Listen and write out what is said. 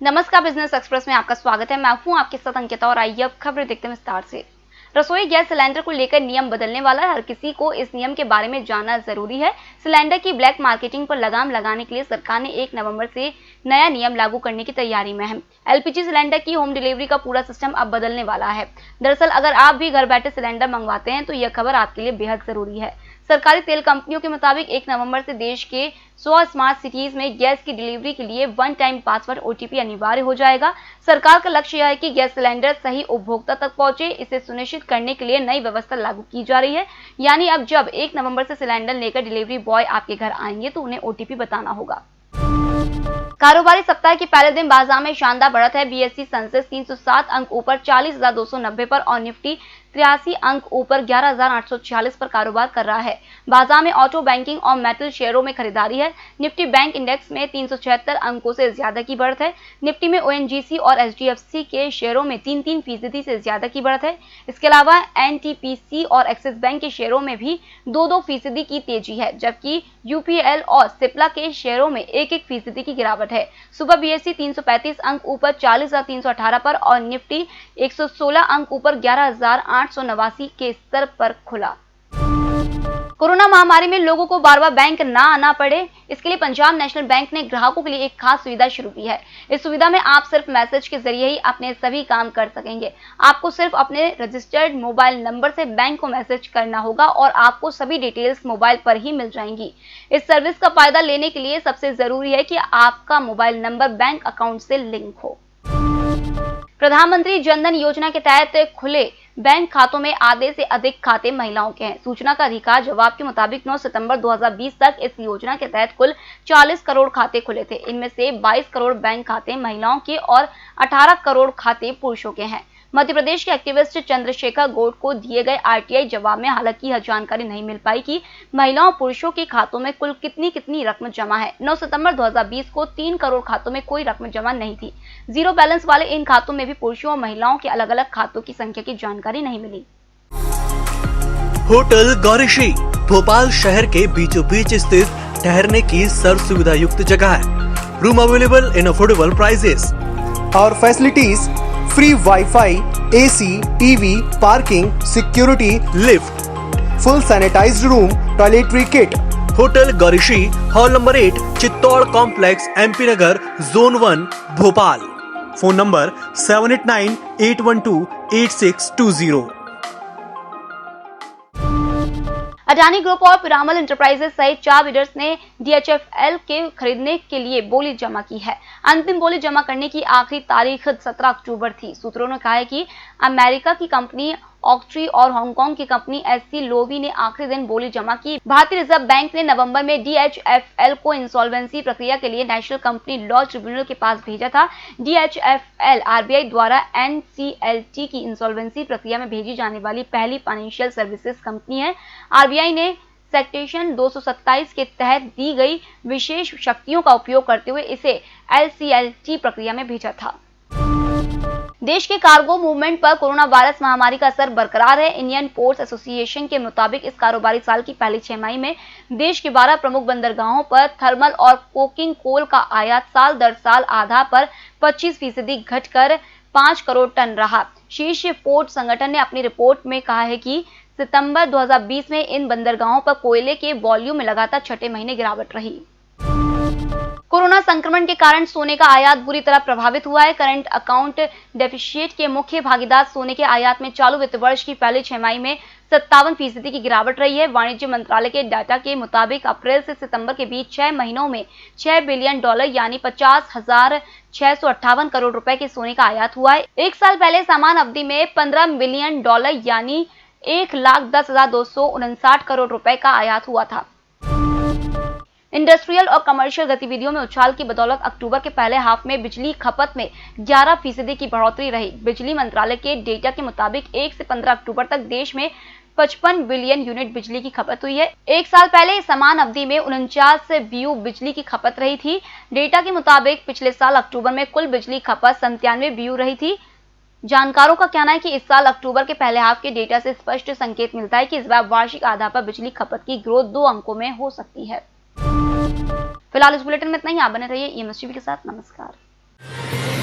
नमस्कार, business express में आपका स्वागत है। मैं हूं आपके साथ अंकिता और आइए अब खबरें देखते हैं विस्तार से। रसोई गैस सिलेंडर को लेकर नियम बदलने वाला है। हर किसी को इस नियम के बारे में जानना जरूरी है। सिलेंडर की ब्लैक मार्केटिंग पर लगाम लगाने के लिए सरकार ने 1 नवंबर से नया नियम लागू करने की तैयारी में है। एलपीजी सिलेंडर की होम डिलीवरी का पूरा सिस्टम अब बदलने वाला है। दरअसल अगर आप भी घर बैठे सिलेंडर मंगवाते हैं तो यह खबर आपके लिए बेहद जरूरी है। सरकारी तेल कंपनियों के मुताबिक 1 नवंबर से देश के 100 स्मार्ट सिटीज में गैस की डिलीवरी के लिए वन टाइम पासवर्ड ओटीपी अनिवार्य हो जाएगा। सरकार का लक्ष्य यह है कि गैस सिलेंडर सही उपभोक्ता तक पहुंचे। इसे सुनिश्चित करने के लिए नई व्यवस्था लागू की जा रही है। यानी अब जब 1 नवंबर से सिलेंडर लेकर डिलीवरी बॉय आपके घर आएंगे तो उन्हें ओटीपी बताना होगा। कारोबारी सप्ताह के पहले दिन बाजार में शानदार बढ़त है। बीएसई सेंसेक्स 307 अंक ऊपर 40,290 पर और निफ्टी 83 अंक ऊपर 11,846 पर कारोबार कर रहा है। बाजार में ऑटो, बैंकिंग और मेटल शेयरों में खरीदारी है। निफ्टी बैंक इंडेक्स में 376 अंकों से ज्यादा की बढ़त है। निफ्टी में ओएनजीसी और एचडीएफसी के शेयरों में 3-3% से ज्यादा की बढ़त है। इसके अलावा एनटीपीसी और एक्सिस बैंक के शेयरों में भी 2-2% की तेजी है, जबकि यूपीएल और सिप्ला के शेयरों में 1-1% की गिरावट है। सुबह बीएसई 335 अंक ऊपर 40,318 पर और निफ्टी 116 अंक ऊपर 11,889 के स्तर पर खुला। कोरोना महामारी में लोगों को बार बार बैंक ना आना पड़े, इसके लिए पंजाब नेशनल बैंक ने ग्राहकों के लिए एक खास सुविधा शुरू की है। इस सुविधा में आप सिर्फ मैसेज के जरिए ही अपने सभी काम कर सकेंगे। आपको सिर्फ अपने रजिस्टर्ड मोबाइल नंबर से बैंक को मैसेज करना होगा और आपको सभी डिटेल्स मोबाइल पर ही मिल जाएंगी। इस सर्विस का फायदा लेने के लिए सबसे जरूरी है कि आपका मोबाइल नंबर बैंक अकाउंट से लिंक हो। प्रधानमंत्री जनधन योजना के तहत खुले बैंक खातों में आधे से अधिक खाते महिलाओं के हैं। सूचना का अधिकार जवाब के मुताबिक 9 सितंबर 2020 तक इस योजना के तहत कुल 40 करोड़ खाते खुले थे। इनमें से 22 करोड़ बैंक खाते महिलाओं के और 18 करोड़ खाते पुरुषों के हैं। मध्य प्रदेश के एक्टिविस्ट चंद्रशेखर गौड़ को दिए गए आरटीआई जवाब में हालांकि यह जानकारी नहीं मिल पाई कि महिलाओं पुरुषों के खातों में कुल कितनी रकम जमा है। 9 सितंबर 2020 को 3 करोड़ खातों में कोई रकम जमा नहीं थी। जीरो बैलेंस वाले इन खातों में भी पुरुषों और महिलाओं के अलग अलग खातों की संख्या की जानकारी नहीं मिली। होटल गौरीश्री भोपाल शहर के बीचों बीच स्थित ठहरने की सर्व सुविधा युक्त जगह है। Room available in affordable prices और facilities free wifi, AC, TV, parking, security, lift, full sanitised room, toiletry kit. Hotel Gaurishree, hall number 8, Chittor complex, MP Nagar, zone 1, Bhopal. Phone number 7898128620। Adani Group और पिरामल एंटरप्राइजेज सहित 4 बिडर्स ने डीएचएफएल के खरीदने के लिए बोली जमा की है। अंतिम बोली जमा करने की आखिरी तारीख 17 अक्टूबर थी। सूत्रों ने कहा है कि अमेरिका की कंपनी ऑक्ट्री और हांगकांग की कंपनी एससी लोवी ने आखिरी दिन बोली जमा की। भारतीय रिजर्व बैंक ने नवंबर में डीएचएफएल को इंसॉल्वेंसी प्रक्रिया के लिए नेशनल कंपनी लॉ ट्रिब्यूनल के पास भेजा था। डीएचएफएल आरबीआई द्वारा एनसीएलटी की इंसॉल्वेंसी प्रक्रिया में भेजी जाने वाली पहली फाइनेंशियल सर्विसेज कंपनी है। आरबीआई ने सेक्शन 227 के तहत दी गई विशेष शक्तियों का उपयोग करते हुए इसे एलसीएलटी प्रक्रिया में भेजा था। देश के कार्गो मूवमेंट पर कोरोना वायरस महामारी का असर बरकरार है। इंडियन पोर्ट्स एसोसिएशन के मुताबिक इस कारोबारी साल की पहली 6 माही में देश के 12 प्रमुख बंदरगाहों पर थर्मल और कोकिंग कोल का आयात साल दर साल आधार पर 25% घटकर 5 करोड़ टन रहा। शीर्ष पोर्ट संगठन ने अपनी रिपोर्ट में कहा है कि सितंबर 2020 में इन बंदरगाहों पर कोयले के वॉल्यूम में लगातार छठे महीने गिरावट रही। कोरोना संक्रमण के कारण सोने का आयात बुरी तरह प्रभावित हुआ है। करंट अकाउंट डेफिसिट के मुख्य भागीदार सोने के आयात में चालू वित्त वर्ष की पहली 6 माही में 57% की गिरावट रही है। वाणिज्य मंत्रालय के डाटा के मुताबिक अप्रैल से सितंबर के बीच 6 महीनों में $6 बिलियन यानी 50,658 करोड़ रुपए के सोने का आयात हुआ है। एक साल पहले समान अवधि में $15 बिलियन यानी 1,10,259 करोड़ रुपए का आयात हुआ था। इंडस्ट्रियल और कमर्शियल गतिविधियों में उछाल की बदौलत अक्टूबर के पहले हाफ में बिजली खपत में 11% की बढ़ोतरी रही। बिजली मंत्रालय के डेटा के मुताबिक 1 से 15 अक्टूबर तक देश में 55 बिलियन यूनिट बिजली की खपत हुई है। एक साल पहले समान अवधि में 49 BU बिजली की खपत रही थी। डेटा के मुताबिक पिछले साल अक्टूबर में कुल बिजली खपत 97 BU रही थी। जानकारों का कहना है कि इस साल अक्टूबर के पहले हाफ के डेटा से स्पष्ट संकेत मिलता है कि इस बार वार्षिक आधार पर बिजली खपत की ग्रोथ 2 अंकों में हो सकती है। फिलहाल इस बुलेटिन में इतना ही। आप बने रहिए ईएमएस टीवी के साथ। नमस्कार। है।